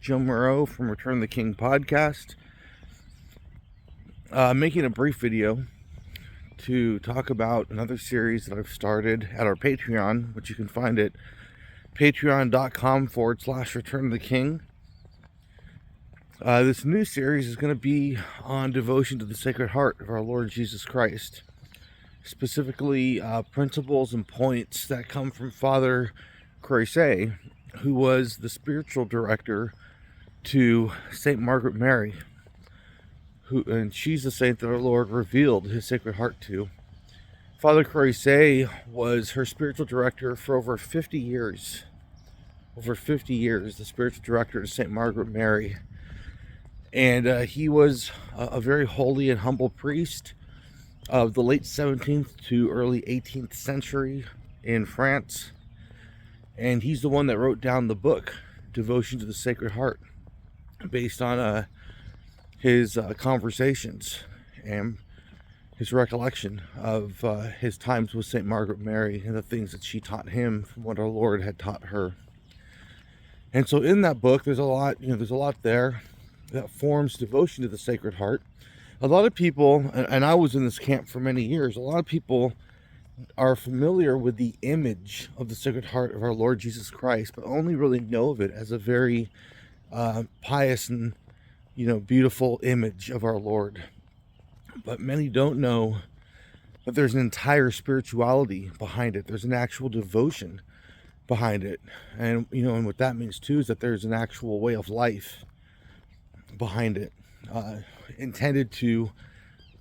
Joe Moreau from Return the King podcast. Making a brief video to talk about another series that I've started at our Patreon, which you can find at patreon.com/Return of the King. This new series is going to be on devotion to the Sacred Heart of our Lord Jesus Christ. Specifically, principles and points that come from Father Croisset, who was the spiritual director to St. Margaret Mary, and she's the saint that our Lord revealed his Sacred Heart to. Father Croisset was her spiritual director for over 50 years. Over 50 years, the spiritual director to St. Margaret Mary. And he was a very holy and humble priest of the late 17th to early 18th century in France. And he's the one that wrote down the book, Devotion to the Sacred Heart, based on his conversations and his recollection of his times with St. Margaret Mary and the things that she taught him from what our Lord had taught her. And so in that book, there's a lot there that forms devotion to the Sacred Heart. A lot of people, and I was in this camp for many years, a lot of people are familiar with the image of the Sacred Heart of our Lord Jesus Christ, but only really know of it as a very pious and beautiful image of our Lord. But many don't know that there's an entire spirituality behind it. There's an actual devotion behind it. And and what that means too is that there's an actual way of life behind it, intended to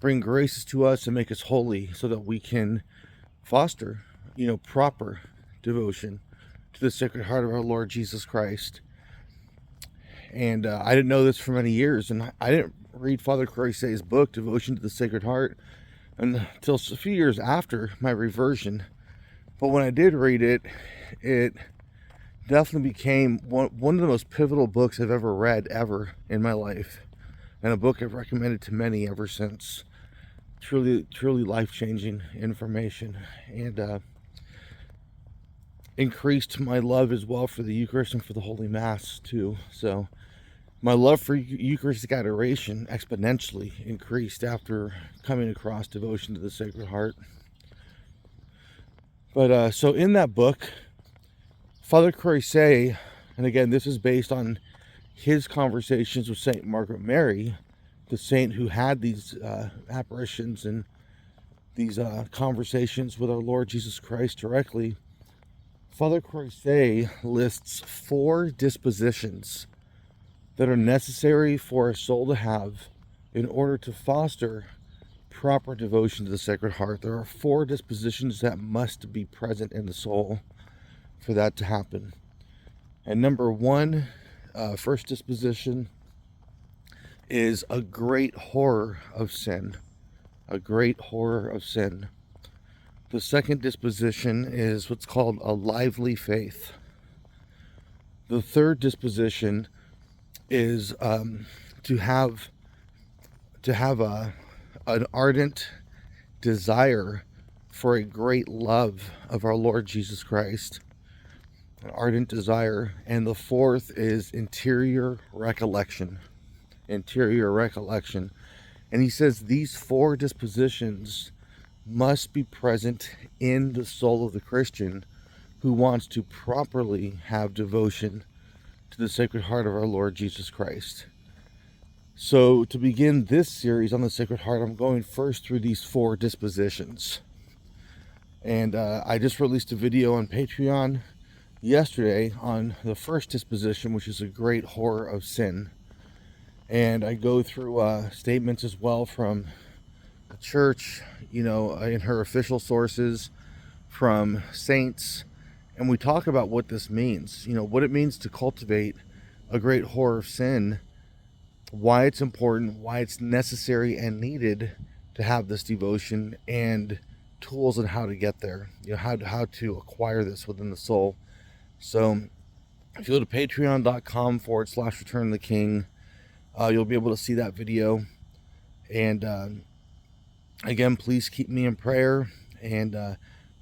bring graces to us and make us holy so that we can foster proper devotion to the Sacred Heart of our Lord Jesus Christ. And I didn't know this for many years, and I didn't read Father Croisset's book, Devotion to the Sacred Heart, until a few years after my reversion. But when I did read it, it definitely became one of the most pivotal books I've ever read in my life, and a book I've recommended to many ever since. Truly life-changing information, and increased my love as well for the Eucharist and for the Holy Mass too. So my love for Eucharistic adoration exponentially increased after coming across devotion to the Sacred Heart. But so in that book, Father Croisset, and again, this is based on his conversations with St. Margaret Mary, the saint who had these apparitions and these conversations with our Lord Jesus Christ directly. Father Croisset lists 4 dispositions that are necessary for a soul to have in order to foster proper devotion to the Sacred Heart. There are 4 dispositions that must be present in the soul for that to happen. And number 1, first disposition, is a great horror of sin. A great horror of sin. The second disposition is what's called a lively faith. The third disposition is to have an ardent desire for a great love of our Lord Jesus Christ. An ardent desire. And the fourth is interior recollection. Interior recollection. And he says these 4 dispositions must be present in the soul of the Christian who wants to properly have devotion to the Sacred Heart of our Lord Jesus Christ. So to begin this series on the Sacred Heart, I'm going first through these 4 dispositions. And I just released a video on Patreon yesterday on the first disposition, which is a great horror of sin. And I go through statements as well from the church, in her official sources, from saints, and we talk about what this means, what it means to cultivate a great horror of sin, why it's important, why it's necessary and needed to have this devotion, and tools on how to get there, how to acquire this within the soul. So if you go to patreon.com/Return the King, you'll be able to see that video. And again, please keep me in prayer. And I'm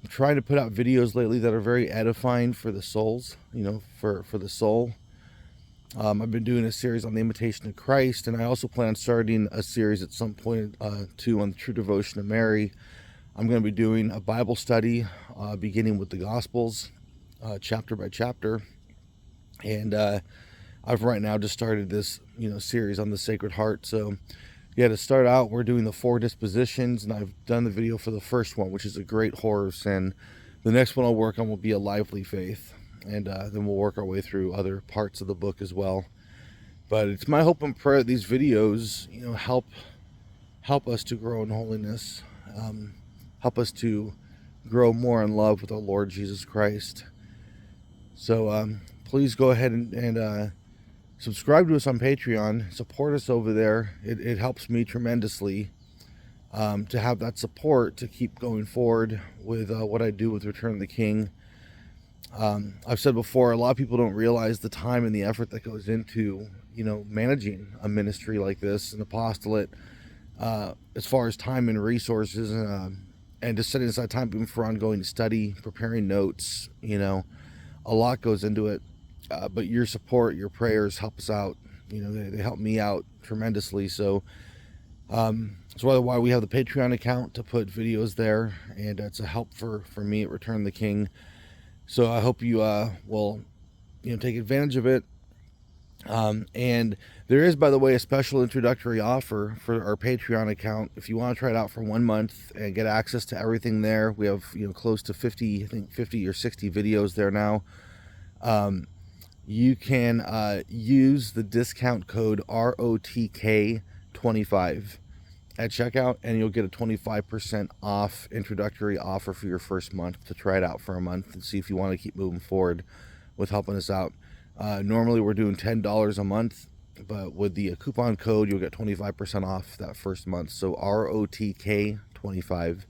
trying to put out videos lately that are very edifying for the souls, for the soul. I've been doing a series on the imitation of Christ, and I also plan on starting a series at some point too on the true devotion of Mary. I'm going to be doing a Bible study beginning with the Gospels, chapter by chapter, and I've right now just started this series on the Sacred Heart. So yeah, to start out, we're doing the 4 dispositions, and I've done the video for the first one, which is a great horror of sin. The next one I'll work on will be a lively faith, and then we'll work our way through other parts of the book as well. But it's my hope and prayer that these videos, help us to grow in holiness, help us to grow more in love with our Lord Jesus Christ. So please go ahead and subscribe to us on Patreon. Support us over there. It helps me tremendously to have that support to keep going forward with what I do with Return of the King. I've said before, a lot of people don't realize the time and the effort that goes into managing a ministry like this, an apostolate, as far as time and resources, and just setting aside time even for ongoing study, preparing notes. A lot goes into it, but your support, your prayers help us out. They help me out tremendously. So that's why we have the Patreon account, to put videos there, and it's a help for me at Return the King. So I hope you will take advantage of it. And there is, by the way, a special introductory offer for our Patreon account. If you want to try it out for 1 month and get access to everything there, we have close to 50, I think 50 or 60 videos there now. You can use the discount code ROTK25 at checkout, and you'll get a 25% off introductory offer for your first month, to try it out for a month and see if you want to keep moving forward with helping us out. Normally we're doing $10 a month, but with the coupon code you'll get 25% off that first month. So ROTK25.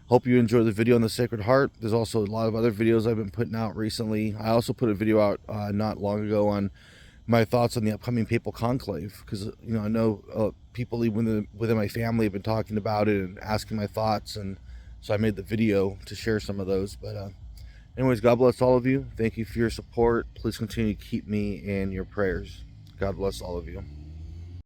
Hope you enjoy the video on the Sacred Heart. There's also a lot of other videos I've been putting out recently. I also put a video out not long ago on my thoughts on the upcoming papal conclave, because I know people even within my family have been talking about it and asking my thoughts, and so I made the video to share some of those. But anyways, God bless all of you. Thank you for your support. Please continue to keep me in your prayers. God bless all of you.